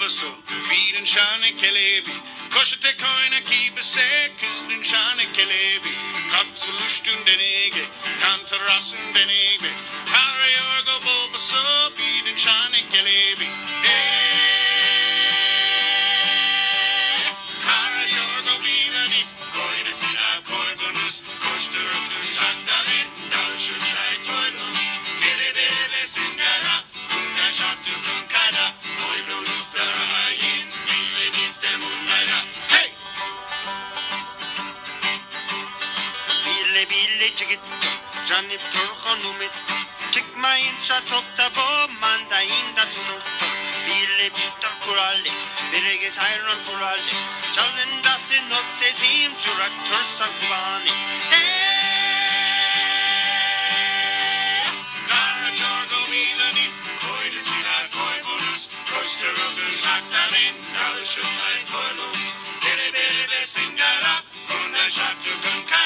bulbaso, beatin' shana kelebi. Koshte koina kibese, kistin shana kelebi. Katsulustun denege, kantarasun denege. Harry orgo bulbaso, beatin' shana kelebi. Harry orgo beatin' koina sina koibunus. Koshte rukun shantalin, dalshutai toilus. Kelebele singara, kunga shatu kunkara. Koibunus darayin, biledis temunayra. Hey! Bille chigitto, janip turkhonumit. Çıkmayın şatokta bu mandayında tunuttu. Bille bitter kuralli, birege sayron kuralli. Çalındası not sezim, çurak tursan kulağını. Kara çorgo milanis, koydu silah koybunuz. Koştu rukun şaktalin, dalışın ay toylus. Bere bere besingara, bundan şatı kunkara.